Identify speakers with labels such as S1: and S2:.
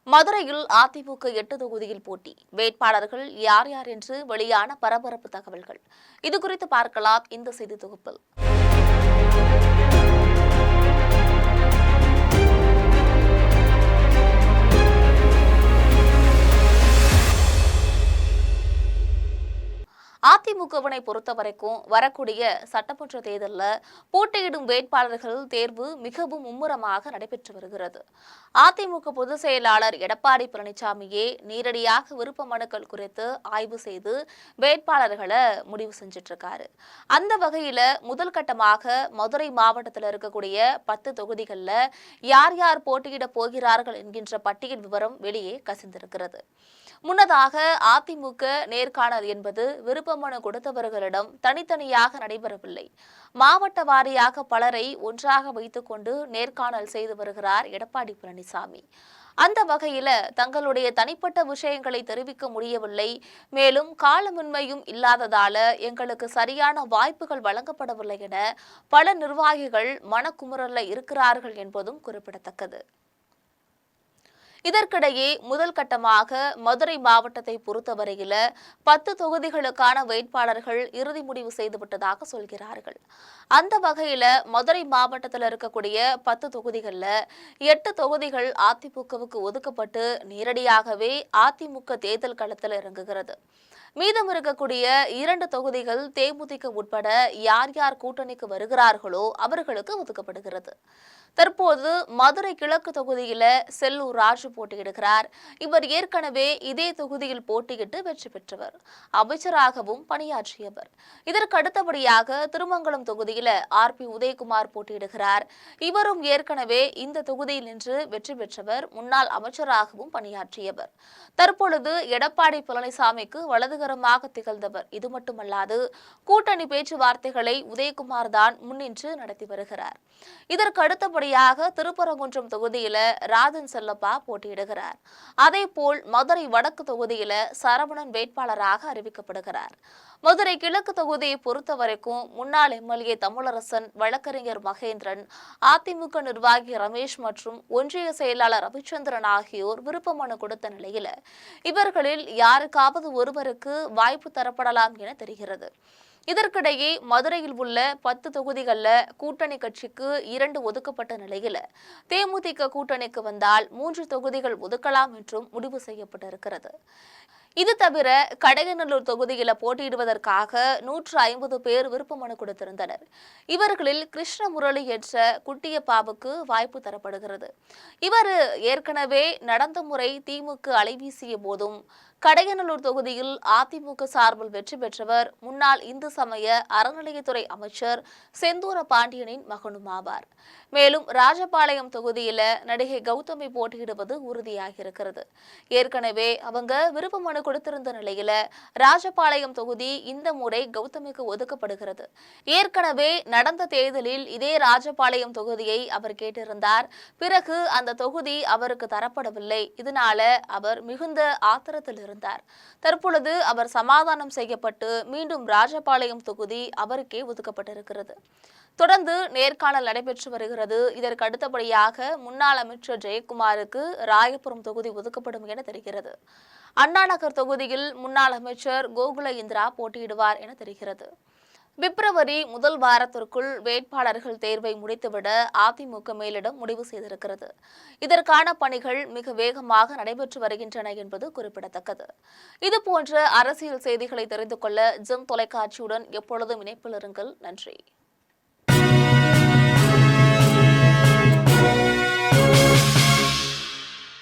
S1: மதுரையில் அதிமுக 8 தொகுதியில் போட்டி. வேட்பாளர்கள் யார் யார் என்று வெளியான பரபரப்பு தகவல்கள். இதுகுறித்து பார்க்கலாம் இந்த செய்தி தொகுப்பில். அதிமுகவினை பொறுத்தவரைக்கும் வரக்கூடிய சட்டமன்ற தேர்தலில் போட்டியிடும் வேட்பாளர்கள் தேர்வு மிகவும் மும்முரமாக நடைபெற்று வருகிறது. அதிமுக பொதுச் செயலாளர் எடப்பாடி பழனிசாமியே நேரடியாக விருப்ப மனுக்கள் குறித்து ஆய்வு செய்து வேட்பாளர்களை முடிவு செஞ்சிட்டு இருக்காரு. அந்த வகையில முதல் கட்டமாக மதுரை மாவட்டத்தில் இருக்கக்கூடிய 10 தொகுதிகளில் யார் யார் போட்டியிட போகிறார்கள் என்கின்ற பட்டியல் விவரம் வெளியே கசிந்திருக்கிறது. முன்னதாக அதிமுக நேர்காணல் என்பது விருப்பமனு கொடுத்தவர்களிடம் தனித்தனியாக நடைபெறவில்லை. மாவட்ட வாரியாக பலரை ஒன்றாக வைத்துக் கொண்டு நேர்காணல் செய்து வருகிறார் எடப்பாடி பழனிசாமி. அந்த வகையில தங்களுடைய தனிப்பட்ட விஷயங்களை தெரிவிக்க முடியவில்லை, மேலும் காலமின்மையும் இல்லாததால எங்களுக்கு சரியான வாய்ப்புகள் வழங்கப்படவில்லை என பல நிர்வாகிகள் மனக்குமுறல்ல இருக்கிறார்கள் என்பதும் குறிப்பிடத்தக்கது. இதற்கிடையே முதல் கட்டமாக மதுரை மாவட்டத்தை பொறுத்தவரையில 10 தொகுதிகளுக்கான வேட்பாளர்கள் இறுதி முடிவு செய்துவிட்டதாக சொல்கிறார்கள். அந்த வகையில மதுரை மாவட்டத்தில் இருக்கக்கூடிய 10 தொகுதிகளில் 8 தொகுதிகள் அதிமுகவுக்கு ஒதுக்கப்பட்டு நேரடியாகவே அதிமுக தேர்தல் களத்தில் இறங்குகிறது. மீதம் இருக்கக்கூடிய 2 தொகுதிகள் தேமுதிக உட்பட யார் யார் கூட்டணிக்கு வருகிறார்களோ அவர்களுக்கு ஒதுக்கப்படுகிறது. தற்போது மதுரை கிழக்கு தொகுதியில செல்லூர் ராஜு போட்டியிடுகிறார். இவர் ஏற்கனவே இதே தொகுதியில் போட்டியிட்டு வெற்றி பெற்றவர், அமைச்சராகவும் பணியாற்றியவர். இதற்கு அடுத்தபடியாக திருமங்கலம் தொகுதியில RP உதயகுமார் போட்டியிடுகிறார். இவரும் ஏற்கனவே இந்த தொகுதியில் நின்று வெற்றி பெற்றவர், முன்னாள் அமைச்சராகவும் பணியாற்றியவர். தற்பொழுது எடப்பாடி பழனிசாமிக்கு வலதுகரமாக திகழ்ந்தவர். இது மட்டுமல்லாது கூட்டணி பேச்சுவார்த்தைகளை உதயகுமார் தான் முன்னின்று நடத்தி வருகிறார். இதற்கு அடுத்தபடியாக திருப்பரங்குன்றம் தொகுதியில ராஜன் செல்லப்பா போட்டியிடுகிறார். அதேபோல் மதுரை வடக்கு தொகுதியில சரவணன் வேட்பாளராக அறிவிக்கப்படுகிறார். மதுரை கிழக்கு தொகுதியை பொறுத்தவரைக்கும் முன்னாள் MLA தமிழரசன், வழக்கறிஞர் மகேந்திரன், அதிமுக நிர்வாகி ரமேஷ் மற்றும் ஒன்றிய செயலாளர் ரவிச்சந்திரன் ஆகியோர் விருப்ப மனு கொடுத்த நிலையில இவர்களில் யாருக்காவது ஒருவருக்கு வாய்ப்பு தரப்படலாம் என தெரிகிறது. இதற்கிடையே மதுரையில் உள்ள 10 தொகுதிகளில் கூட்டணி கட்சிக்கு 2 ஒதுக்கப்பட்ட நிலையில் தேமுதிக கூட்டணிக்கு வந்தால் 3 தொகுதிகள் ஒதுக்கலாம் என்றும் முடிவு செய்யப்பட்டிருக்கிறது. இது தவிர கடையநல்லூர் தொகுதியில் போட்டியிடுவதற்காக 150 பேர் விருப்ப மனு கொடுத்திருந்தனர். இவர்களில் கிருஷ்ணமுரளி என்ற குட்டியப்பாவுக்கு வாய்ப்பு தரப்படுகிறது. இவர் ஏற்கனவே நடந்த முறை திமுக அலைவீசிய போதும் கடையநல்லூர் தொகுதியில் அதிமுக சார்பில் வெற்றி பெற்றவர், முன்னாள் இந்து சமய அறநிலையத்துறை அமைச்சர் செந்தூர பாண்டியனின் மகனும் ஆவார். மேலும் ராஜபாளையம் தொகுதியில நடிகை கௌதமி போட்டியிடுவது உறுதியாகியிருக்கிறது. ஏற்கனவே அவங்க விருப்ப மனு கொடுத்திருந்த நிலையில ராஜபாளையம் தொகுதி இந்த முறை கௌதமிக்கு ஒதுக்கப்படுகிறது. ஏற்கனவே நடந்த தேர்தலில் இதே ராஜபாளையம் தொகுதியை அவர் கேட்டிருந்தார். பிறகு அந்த தொகுதி அவருக்கு தரப்படவில்லை. இதனால அவர் மிகுந்த ஆத்திரத்தில் இருந்தார். தற்பொழுது அவர் சமாதானம் செய்யப்பட்டு மீண்டும் ராஜபாளையம் தொகுதி அவருக்கே ஒதுக்கப்பட்டிருக்கிறது. தொடர்ந்து நேர்காணல் நடைபெற்று வருகிறது. இதற்கு அடுத்தபடியாக முன்னாள் அமைச்சர் ஜெயக்குமாருக்கு ராயபுரம் தொகுதி ஒதுக்கப்படும் என தெரிகிறது. அண்ணாநகர் தொகுதியில் முன்னாள் அமைச்சர் கோகுல இந்திரா போட்டியிடுவார் என தெரிகிறது. பிப்ரவரி முதல் வாரத்திற்குள் வேட்பாளர்கள் தேர்வை முடித்துவிட அதிமுக மேலிடம் முடிவு செய்திருக்கிறது. இதற்கான பணிகள் மிக வேகமாக நடைபெற்று வருகின்றன என்பது குறிப்பிடத்தக்கது. இதுபோன்ற அரசியல் செய்திகளை தெரிந்து கொள்ள ஜெம் தொலைக்காட்சியுடன் எப்பொழுதும் இணைப்பில் இருங்கள். நன்றி.